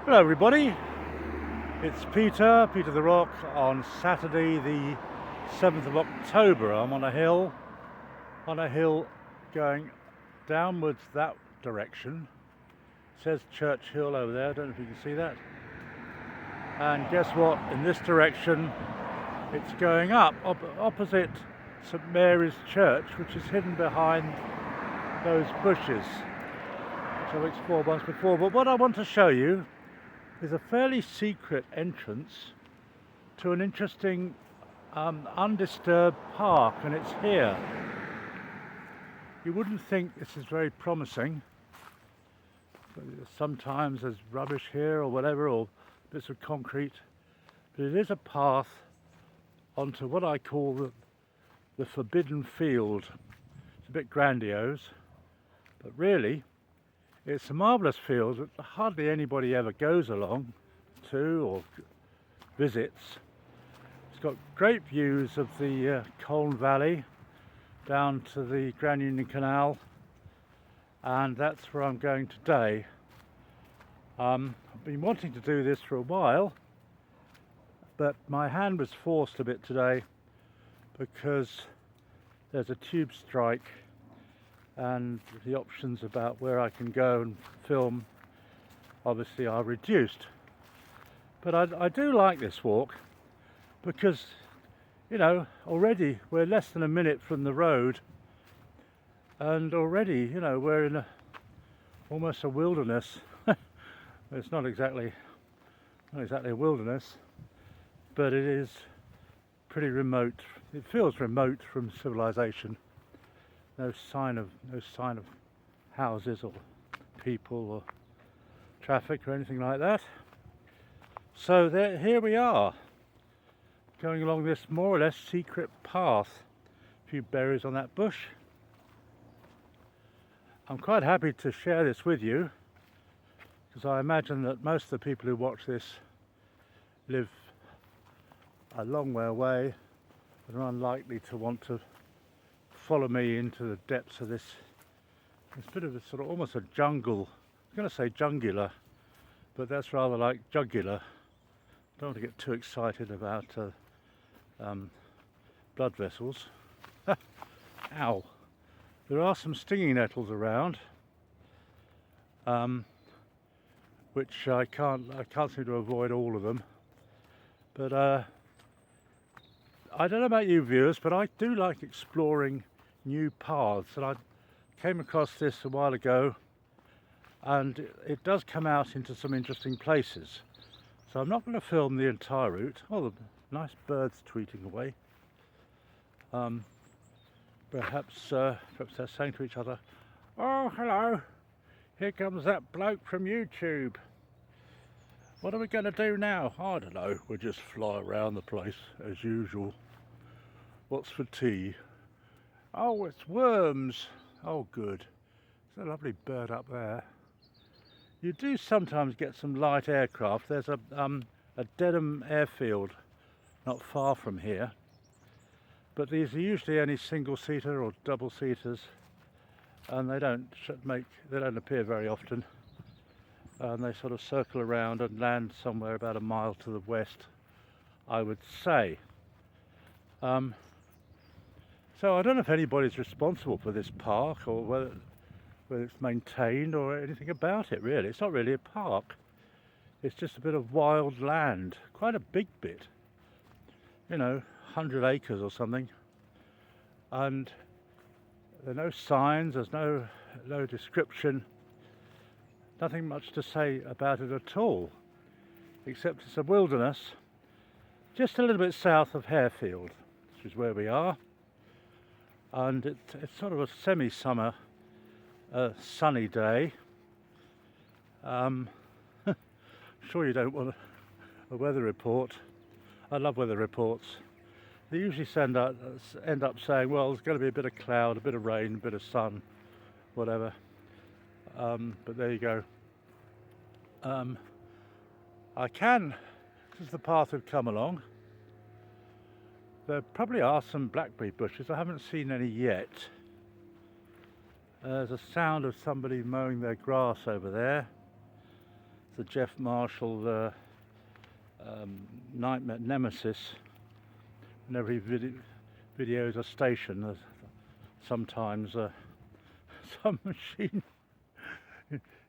Hello everybody, it's Peter the Rock on Saturday the 7th of October. I'm on a hill going downwards that direction. It says Church Hill over there, I don't know if you can see that. And guess what, in this direction it's going up, opposite St Mary's Church, which is hidden behind those bushes, which I've explored once before. But what I want to show you is a fairly secret entrance to an interesting undisturbed park, and it's here. You wouldn't think this is very promising. Sometimes there's rubbish here or whatever, or bits of concrete, but it is a path onto what I call the forbidden field. It's a bit grandiose, but really it's a marvellous field that hardly anybody ever goes along to or visits. It's got great views of the Colne Valley down to the Grand Union Canal, and that's where I'm going today. I've been wanting to do this for a while, but my hand was forced a bit today because there's a tube strike and the options about where I can go and film obviously are reduced. But I do like this walk because, you know, already we're less than a minute from the road, and already, you know, we're in almost a wilderness. It's not exactly a wilderness, but it is pretty remote. It feels remote from civilization. No sign of houses or people or traffic or anything like that. So here we are, going along this more or less secret path. A few berries on that bush. I'm quite happy to share this with you, because I imagine that most of the people who watch this live a long way away and are unlikely to want to follow me into the depths of this bit of a sort of almost a jungle. I was going to say jungular, but that's rather like jugular. Don't want to get too excited about blood vessels. Ow! There are some stinging nettles around, which I can't seem to avoid all of them. But I don't know about you viewers, but I do like exploring new paths, and I came across this a while ago, and it does come out into some interesting places. So I'm not going to film the entire route. Oh, the nice birds tweeting away. Perhaps they're saying to each other, "Oh, hello, here comes that bloke from YouTube. What are we going to do now?" "I don't know, we'll just fly around the place as usual. What's for tea?" "Oh, it's worms." "Oh, good. There's a lovely bird up there." You do sometimes get some light aircraft. There's a Dedham airfield not far from here, but these are usually only single-seater or double-seaters, and they don't appear very often. And they sort of circle around and land somewhere about a mile to the west, I would say. So I don't know if anybody's responsible for this park, or whether it's maintained or anything about it really. It's not really a park. It's just a bit of wild land, quite a big bit. You know, 100 acres or something. And there are no signs, there's no description, nothing much to say about it at all, except it's a wilderness just a little bit south of Harefield, which is where we are. And it's sort of a semi-summer sunny day. Sure you don't want a weather report. I love weather reports. They usually end up saying, well, there's going to be a bit of cloud, a bit of rain, a bit of sun, whatever. But there you go. This is the path we've come along. There probably are some blackberry bushes. I haven't seen any yet. There's a sound of somebody mowing their grass over there. the Jeff Marshall nightmare nemesis. Whenever he videos a station, there's sometimes some machine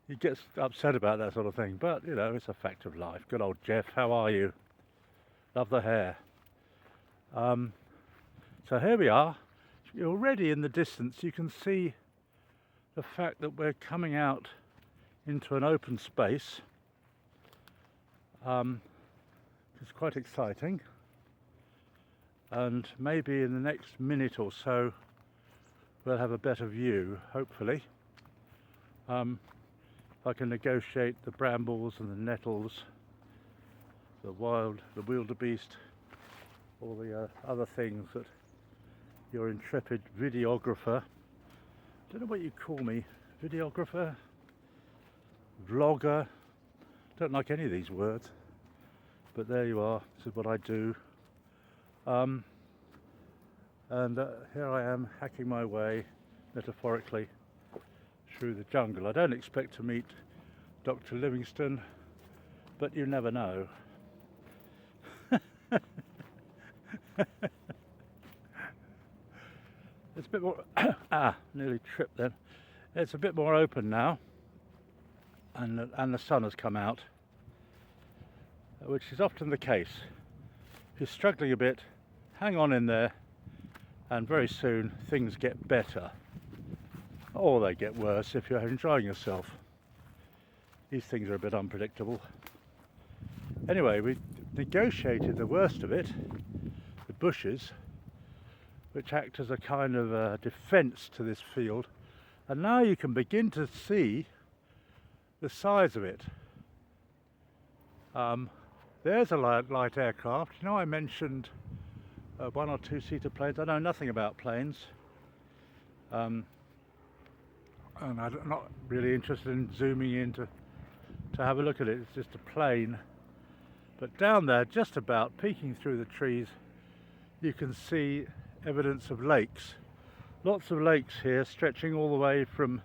he gets upset about that sort of thing, but you know, it's a fact of life. Good old Jeff, how are you? Love the hair. So here we are. Already in the distance you can see the fact that we're coming out into an open space. It's quite exciting, and maybe in the next minute or so we'll have a better view, hopefully. If I can negotiate the brambles and the nettles, the wildebeest, all the other things that your intrepid videographer, I don't know what you call me, videographer, vlogger, don't like any of these words, but there you are, this is what I do. And here I am hacking my way, metaphorically, through the jungle. I don't expect to meet Dr. Livingstone, but you never know. It's a bit more, nearly tripped then. It's a bit more open now, and the sun has come out, which is often the case. If you're struggling a bit, hang on in there, and very soon things get better, or they get worse if you're enjoying yourself. These things are a bit unpredictable. Anyway, we negotiated the worst of it, the bushes, which act as a kind of defence to this field, and now you can begin to see the size of it. There's a light aircraft. You know, I mentioned 1 or 2 seater planes. I know nothing about planes, and I'm not really interested in zooming in to have a look at it. It's just a plane. But down there, just about peeking through the trees, you can see evidence of lakes. Lots of lakes here, stretching all the way from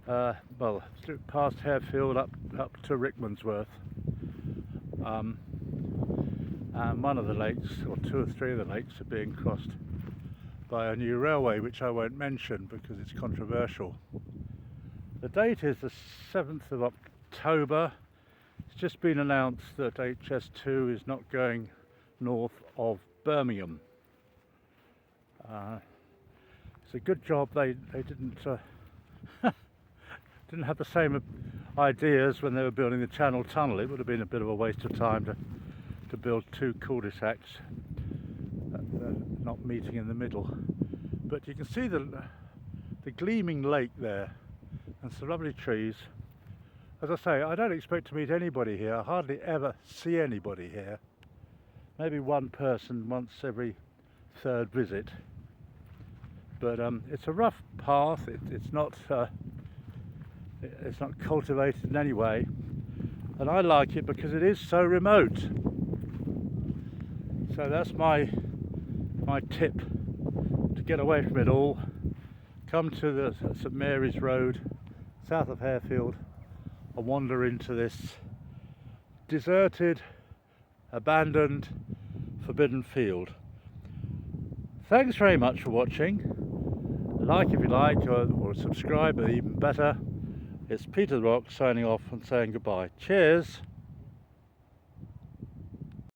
well, past Harefield up to Rickmansworth. And one of the lakes, or 2 or 3 of the lakes, are being crossed by a new railway, which I won't mention because it's controversial. The date is the 7th of October. It's just been announced that HS2 is not going north of Birmingham. It's a good job they didn't didn't have the same ideas when they were building the Channel Tunnel. It would have been a bit of a waste of time to build 2 cul-de-sacs not meeting in the middle. But you can see the gleaming lake there and some lovely trees. As I say, I don't expect to meet anybody here. I hardly ever see anybody here. Maybe one person once every 3rd visit. But it's a rough path. It's not cultivated in any way, and I like it because it is so remote. So that's my tip to get away from it all. Come to the St Mary's Road, south of Harefield, and wander into this deserted, abandoned, forbidden field. Thanks very much for watching. Like if you like, or subscribe, even better. It's Peter the Rock signing off and saying goodbye. Cheers!